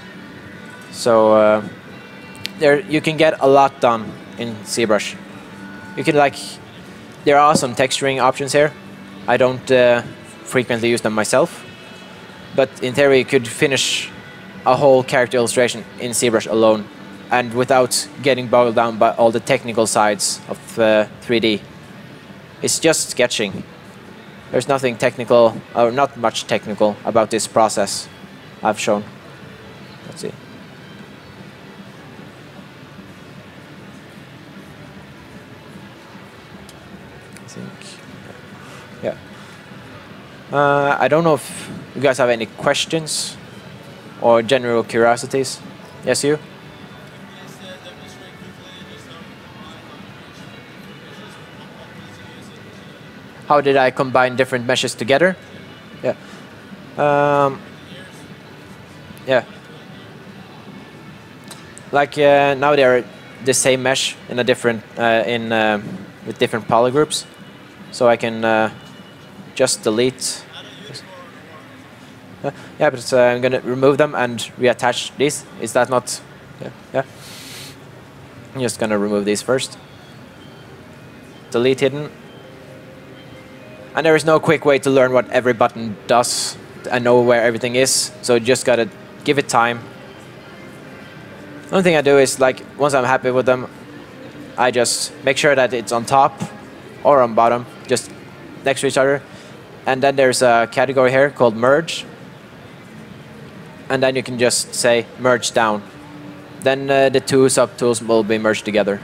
So there you can get a lot done in ZBrush. You can, like, there are some texturing options here, I don't frequently use them myself, but in theory you could finish a whole character illustration in ZBrush alone and without getting bogged down by all the technical sides of 3D. It's just sketching. There's nothing technical, or not much technical, about this process I've shown. Let's see. I think, yeah. I don't know if you guys have any questions or general curiosities. Yes, you? How did I combine different meshes together? Yeah. Yeah. Like now they're the same mesh in a different with different polygroups, so I can just delete. Yeah, but I'm gonna remove them and reattach these. Is that not? Yeah. Yeah. I'm just gonna remove these first. Delete hidden. And there is no quick way to learn what every button does and know where everything is, so you just gotta give it time. The only thing I do is, like, once I'm happy with them, I just make sure that it's on top or on bottom, just next to each other. And then there's a category here called merge. And then you can just say merge down. Then the two subtools will be merged together.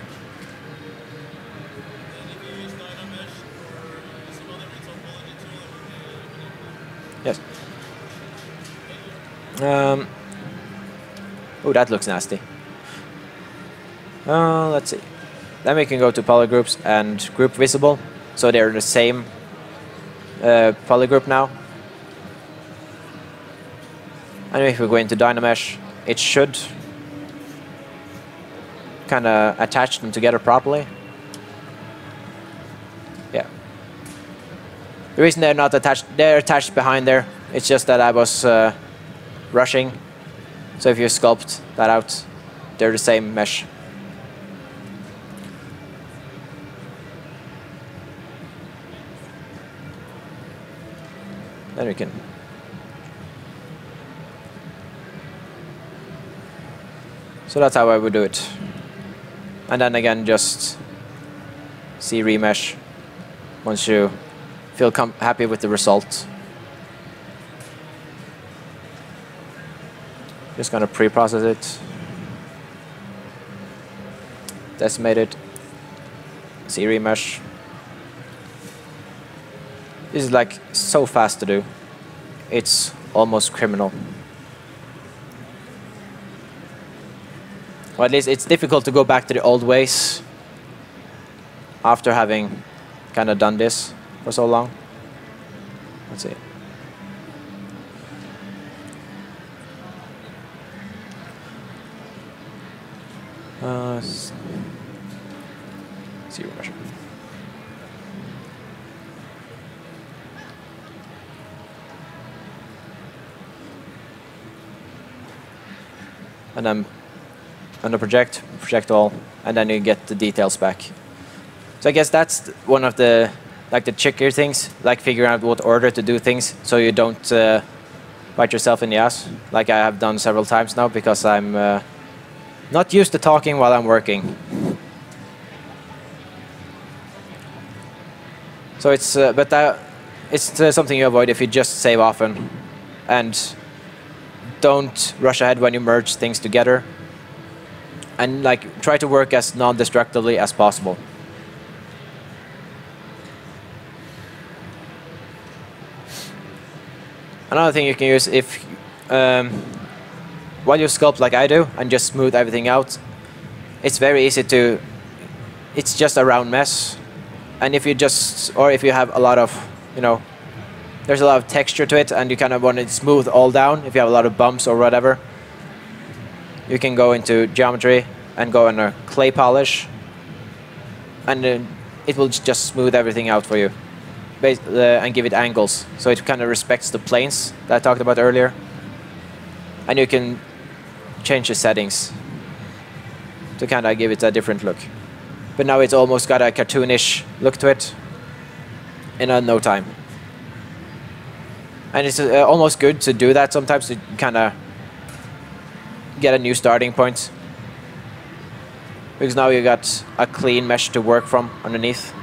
Yes. Oh, that looks nasty. Let's see. Then we can go to polygroups and group visible, so they're the same polygroup now. And if we go into Dynamesh, it should kind of attach them together properly. Yeah. The reason they're not attached, they're attached behind there. It's just that I was rushing. So if you sculpt that out, they're the same mesh. Then we can. So that's how I would do it. And then again, just see remesh once you feel happy with the result. Just gonna pre-process it. Decimate it. See remesh. This is like so fast to do. It's almost criminal. Or at least it's difficult to go back to the old ways after having kind of done this for so long. Let's see. Zero measure. And then under project all, and then you get the details back. So I guess that's one of the trickier things, like figuring out what order to do things so you don't bite yourself in the ass, like I have done several times now because I'm not used to talking while I'm working. So it's it's something you avoid if you just save often and don't rush ahead when you merge things together, and like try to work as non-destructively as possible. Another thing you can use, if while you sculpt like I do and just smooth everything out, it's very easy to, it's just a round mess. And if you just, or if you have a lot of, you know, there's a lot of texture to it and you kind of want it smooth all down, if you have a lot of bumps or whatever, you can go into geometry and go on a clay polish, and it will just smooth everything out for you and give it angles, so it kind of respects the planes that I talked about earlier. And you can change the settings to kind of give it a different look. But now it's almost got a cartoonish look to it in no time. And it's almost good to do that sometimes to kind of get a new starting point. Because now you got a clean mesh to work from underneath.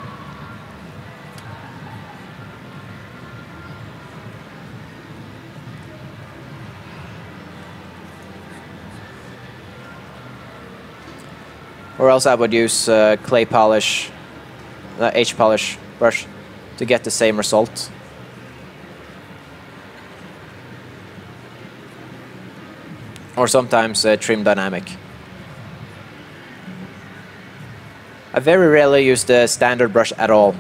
Or else I would use clay polish, H polish brush to get the same result. Or sometimes trim dynamic. I very rarely use the standard brush at all.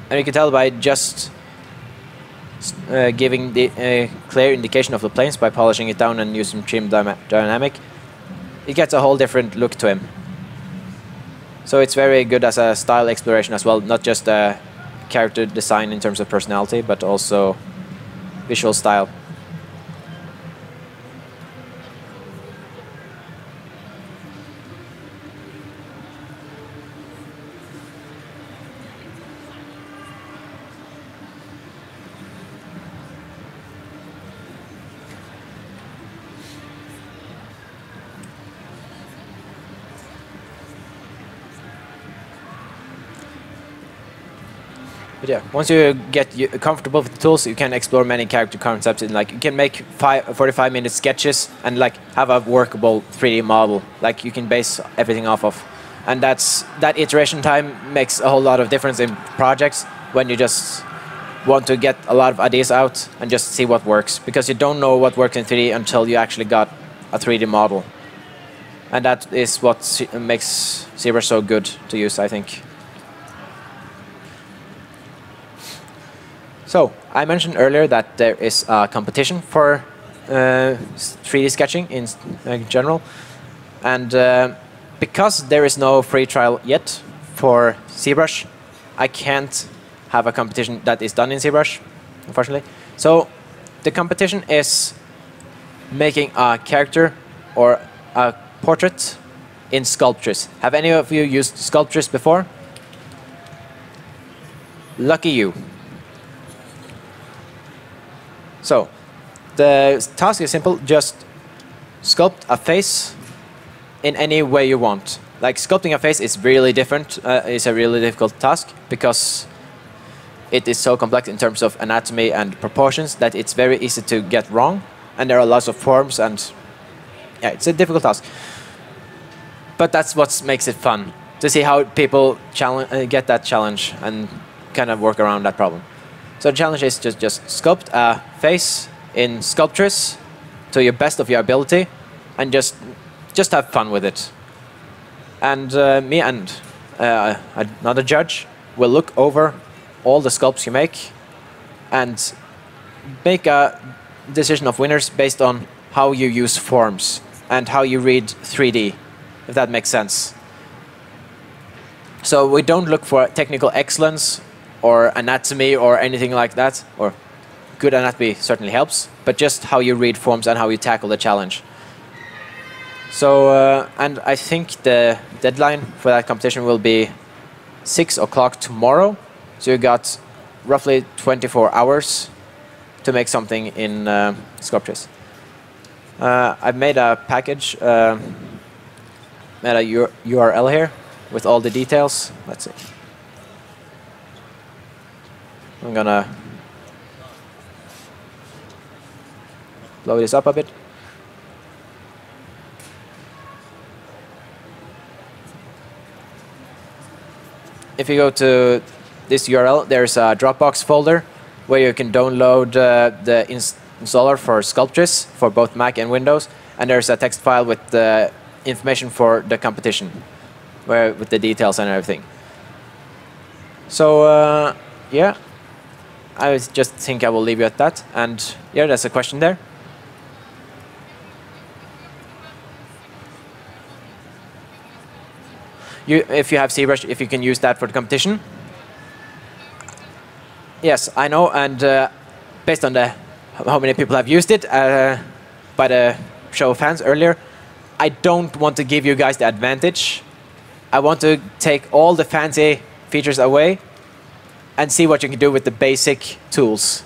And you can tell by just giving the clear indication of the planes by polishing it down and using trim dynamic, it gets a whole different look to him. So it's very good as a style exploration as well, not just a character design in terms of personality, but also visual style. But yeah, once you get comfortable with the tools, you can explore many character concepts. And like, you can make 45-minute sketches and like have a workable 3D model. Like you can base everything off of, and that iteration time makes a whole lot of difference in projects when you just want to get a lot of ideas out and just see what works, because you don't know what works in 3D until you actually got a 3D model, and that is what makes ZBrush so good to use, I think. So, I mentioned earlier that there is a competition for 3D sketching in general. And because there is no free trial yet for ZBrush, I can't have a competition that is done in ZBrush, unfortunately. So, the competition is making a character or a portrait in Sculptress. Have any of you used Sculptress before? Lucky you. So, the task is simple. Just sculpt a face in any way you want. Like, sculpting a face is really different. It's a really difficult task because it is so complex in terms of anatomy and proportions that it's very easy to get wrong. And there are lots of forms, and yeah, it's a difficult task. But that's what makes it fun, to see how people get that challenge and kind of work around that problem. So the challenge is just sculpt a face in Sculptress to your best of your ability, and just have fun with it. And me and another judge will look over all the sculpts you make and make a decision of winners based on how you use forms and how you read 3D, if that makes sense. So we don't look for technical excellence or anatomy or anything like that, or good anatomy certainly helps, but just how you read forms and how you tackle the challenge. So, and I think the deadline for that competition will be 6 o'clock tomorrow. So you got roughly 24 hours to make something in Sculptress. I've made a package, made a URL here with all the details. Let's see. I'm gonna blow this up a bit. If you go to this URL, there's a Dropbox folder where you can download the installer for Sculptress for both Mac and Windows, and there's a text file with the information for the competition, with the details and everything. So yeah, I just think I will leave you at that. And yeah, there's a question there. If you have ZBrush, if you can use that for the competition. Yes, I know, and based on how many people have used it by the show of hands earlier, I don't want to give you guys the advantage. I want to take all the fancy features away and see what you can do with the basic tools.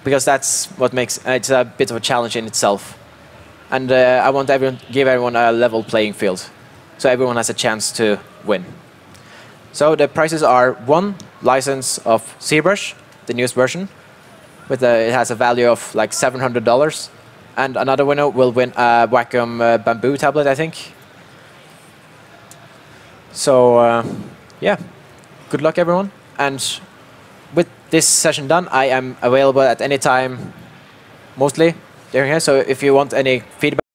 Because that's what makes it's a bit of a challenge in itself. And I want to give everyone a level playing field, so everyone has a chance to win. So the prices are 1 license of ZBrush, the newest version, with it has a value of like $700, and another winner will win a Wacom bamboo tablet, I think. So yeah, good luck everyone. And with this session done, I am available at any time, mostly during here. So if you want any feedback